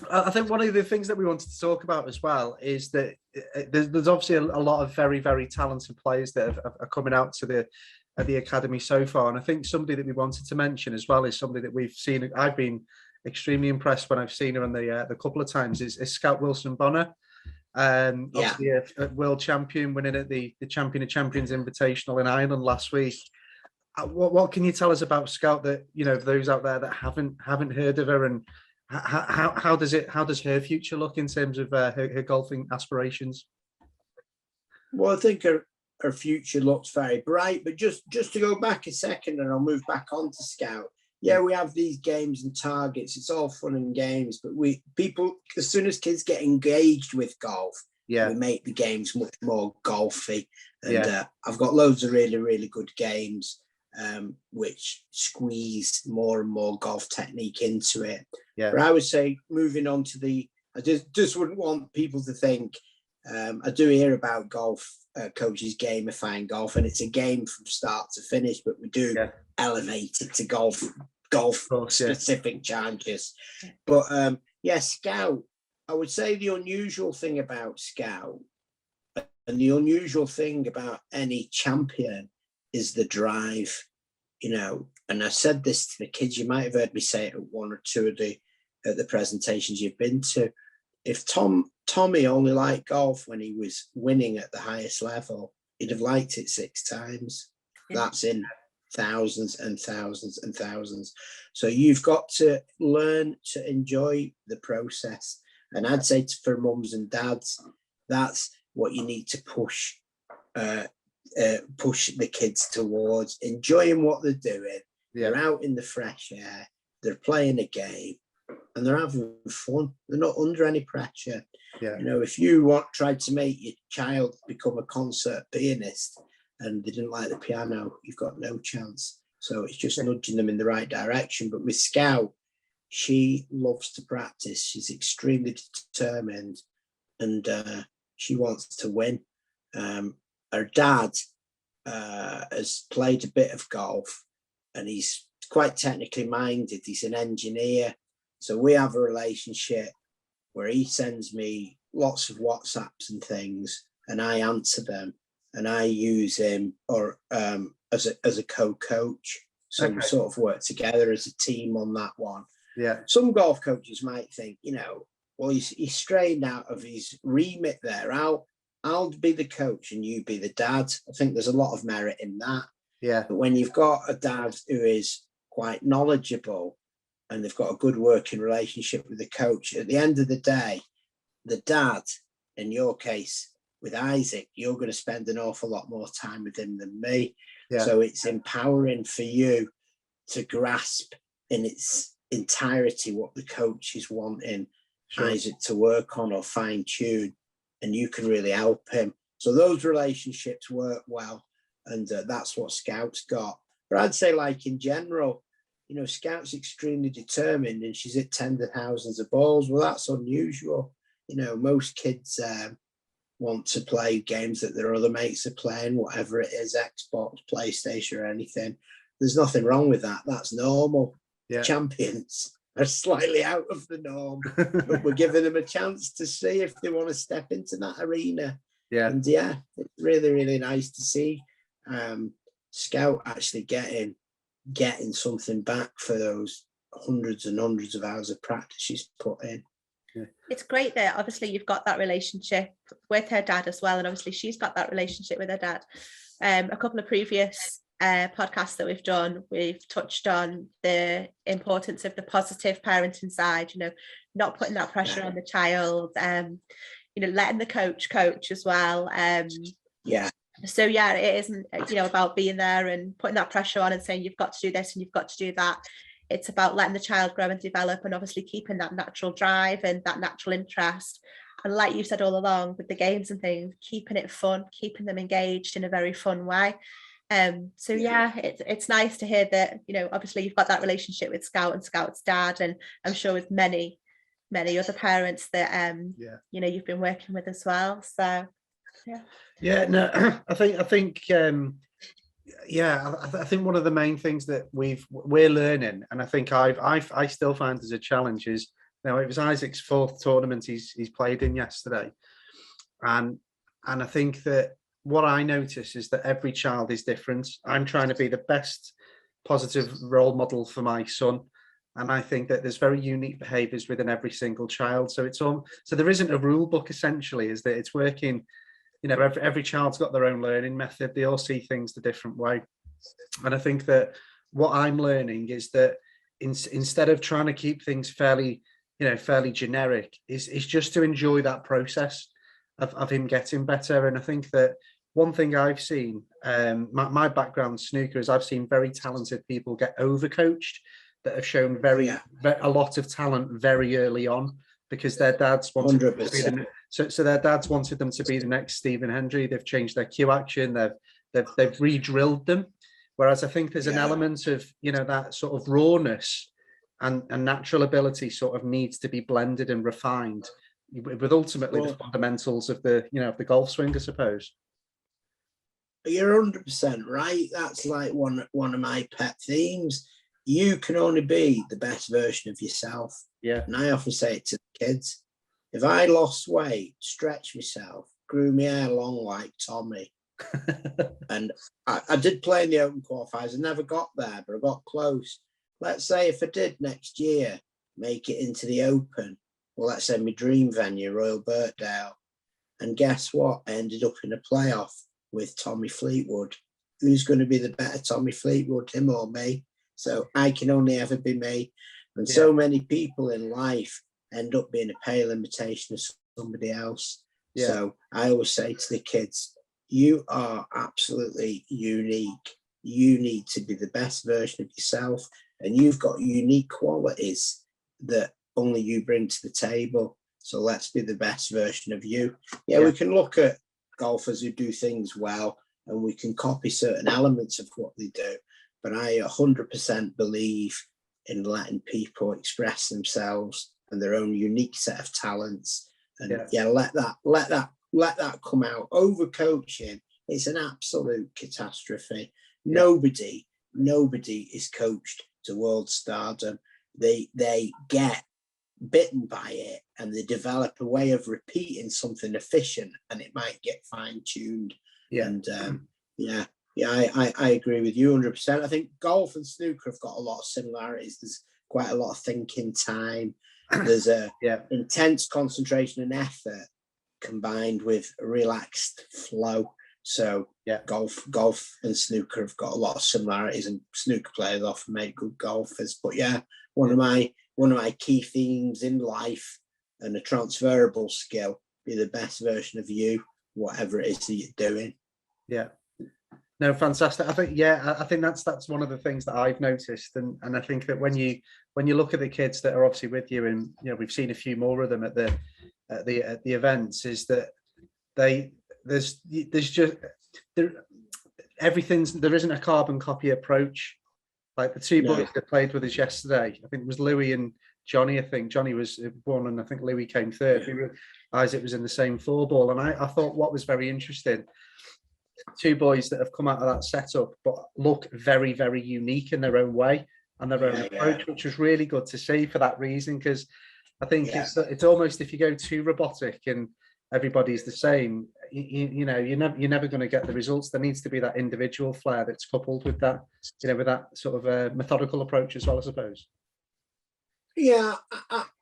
I think one of the things that we wanted to talk about as well is that there's obviously a lot of very, very talented players that are coming out to the academy so far. And I think somebody that we wanted to mention as well is somebody that we've seen. I've been extremely impressed when I've seen her on the couple of times is Scout Wilson Bonner. Obviously a world champion, winning at the Champion of Champions Invitational in Ireland last week. What can you tell us about Scout that, those out there that haven't heard of her, and how does her future look in terms of her golfing aspirations? Well, I think her future looks very bright, but just to go back a second, and I'll move back on to Scout. Yeah, we have these games and targets. It's all fun and games, but people, as soon as kids get engaged with golf, we make the games much more golfy. And I've got loads of really, really good games, which squeeze more and more golf technique into it. Yeah. But I would say, moving on to I just wouldn't want people to think, I do hear about golf coaches gamifying golf, and it's a game from start to finish, but we do elevate it to golf specific challenges. But Scout, I would say the unusual thing about Scout, and the unusual thing about any champion, is the drive. And I said this to the kids, you might have heard me say it at one or two of the presentations you've been to. If Tommy only liked golf when he was winning at the highest level, he'd have liked it 6 times. That's in thousands and thousands and thousands. So you've got to learn to enjoy the process. And I'd say for mums and dads, that's what you need to push the kids towards, enjoying what they're doing. They're out in the fresh air, they're playing a game, and they're having fun. They're not under any pressure. If you tried to make your child become a concert pianist and they didn't like the piano, you've got no chance. So it's just nudging them in the right direction. But with Scout, she loves to practice. She's extremely determined, and she wants to win. Her dad has played a bit of golf, and he's quite technically minded. He's an engineer. So we have a relationship where he sends me lots of WhatsApps and things, and I answer them, and I use him as a co-coach. So we sort of work together as a team on that one. Yeah. Some golf coaches might think, well, he's strayed out of his remit there. I'll be the coach and you be the dad. I think there's a lot of merit in that. Yeah. But when you've got a dad who is quite knowledgeable and they've got a good working relationship with the coach, at the end of the day, the dad, in your case with Isaac, you're going to spend an awful lot more time with him than me. Yeah. So it's empowering for you to grasp in its entirety what the coach is wanting Isaac to work on or fine tune, and you can really help him. So those relationships work well, and that's what Scout's got. But I'd say, like, in general, Scout's extremely determined, and she's hit tens of thousands of balls. Well, that's unusual. Most kids want to play games that their other mates are playing, whatever it is, Xbox, PlayStation, or anything. There's nothing wrong with that. That's normal. Yeah. Champions are slightly out of the norm, but we're giving them a chance to see if they want to step into that arena. Yeah. And it's really, really nice to see Scout actually getting something back for those hundreds and hundreds of hours of practice she's put in. Yeah. It's great that obviously you've got that relationship with her dad as well, and obviously she's got that relationship with her dad. A couple of previous podcasts that we've done, we've touched on the importance of the positive parenting side, not putting that pressure on the child, letting the coach as well. So it isn't about being there and putting that pressure on and saying you've got to do this and you've got to do that. It's about letting the child grow and develop, and obviously keeping that natural drive and that natural interest. And like you said all along with the games and things, keeping it fun, keeping them engaged in a very fun way. It's nice to hear that, obviously you've got that relationship with Scout and Scout's dad, and I'm sure with many other parents that you've been working with as well. So I think I think one of the main things that we're learning, and I think I still find as a challenge, is Now, it was Isaac's 4th tournament he's played in yesterday. And I think that what I notice is that every child is different. I'm trying to be the best positive role model for my son. And I think that there's very unique behaviors within every single child. So so there isn't a rule book, essentially, is that it's working. You know, every child's got their own learning method. They all see things the different way. And I think that what I'm learning is that instead of trying to keep things fairly generic, is just to enjoy that process of him getting better. And I think that one thing I've seen, my background snooker, is I've seen very talented people get overcoached that have shown a lot of talent very early on, because their dads wanted them to be so their dads wanted them to be the next Stephen Hendry. They've changed their cue action. They've re-drilled them. Whereas I think there's an element of, that sort of rawness and natural ability sort of needs to be blended and refined with ultimately the fundamentals of the golf swing, I suppose. You're 100% right. That's like one of my pet themes. You can only be the best version of yourself. Yeah. And I often say it to the kids. If I lost weight, stretched myself, grew my hair long like Tommy, and I did play in the Open qualifiers. I never got there, but I got close. Let's say if I did next year make it into the Open, well, let's say my dream venue, Royal Birkdale, and guess what? I ended up in a playoff with Tommy Fleetwood. Who's going to be the better Tommy Fleetwood, him or me? So I can only ever be me. And so many people in life end up being a pale imitation of somebody else. Yeah. So I always say to the kids, you are absolutely unique. You need to be the best version of yourself, and you've got unique qualities that only you bring to the table. So let's be the best version of you. Yeah, we can look at golfers who do things well, and we can copy certain elements of what they do. But I 100% believe in letting people express themselves and their own unique set of talents. And let that come out. Overcoaching is an absolute catastrophe. Nobody is coached to world stardom. They get bitten by it, and they develop a way of repeating something efficient, and it might get fine-tuned. I agree with you 100%. I think golf and snooker have got a lot of similarities. There's quite a lot of thinking time. There's a intense concentration and effort combined with relaxed flow. So golf and snooker have got a lot of similarities, and snooker players often make good golfers. But one of my key themes in life, and a transferable skill, be the best version of you, whatever it is that you're doing. Yeah. No, fantastic. I think that's one of the things that I've noticed, and I think that when you look at the kids that are obviously with you, and we've seen a few more of them at the events, is that there's just there isn't a carbon copy approach. Like the two boys that played with us yesterday, I think it was Louis and Johnny. I think Johnny was one, and I think Louis came third. Isaac was in the same 4-ball, and I thought what was very interesting, two boys that have come out of that setup but look very, very unique in their own way and their own approach, which was really good to see for that reason, because I think it's almost, if you go too robotic and everybody's the same, you're never going to get the results. There needs to be that individual flair that's coupled with that, with that sort of methodical approach as well, I suppose. Yeah,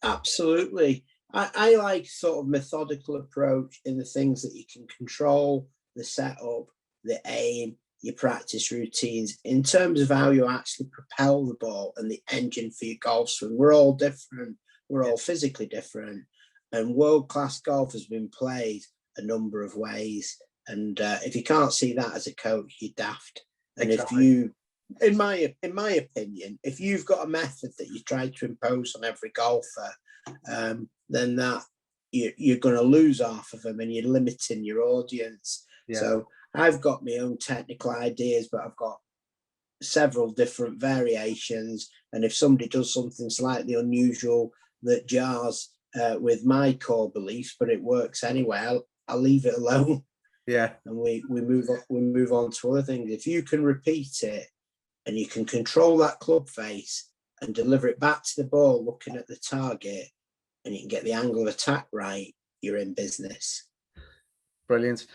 absolutely. I like sort of methodical approach in the things that you can control, the setup, the aim, your practice routines. In terms of how you actually propel the ball and the engine for your golf swing, we're all different. We're all physically different. And world-class golf has been played a number of ways. And if you can't see that as a coach, you're daft. And exactly. If you, in my opinion, if you've got a method that you try to impose on every golfer, then that you're going to lose half of them, and you're limiting your audience. Yeah. So I've got my own technical ideas, but I've got several different variations. And if somebody does something slightly unusual that jars with my core beliefs, but it works anyway, I'll leave it alone. Yeah. And we move on to other things. If you can repeat it and you can control that club face and deliver it back to the ball looking at the target, and you can get the angle of attack right, you're in business. Brilliant.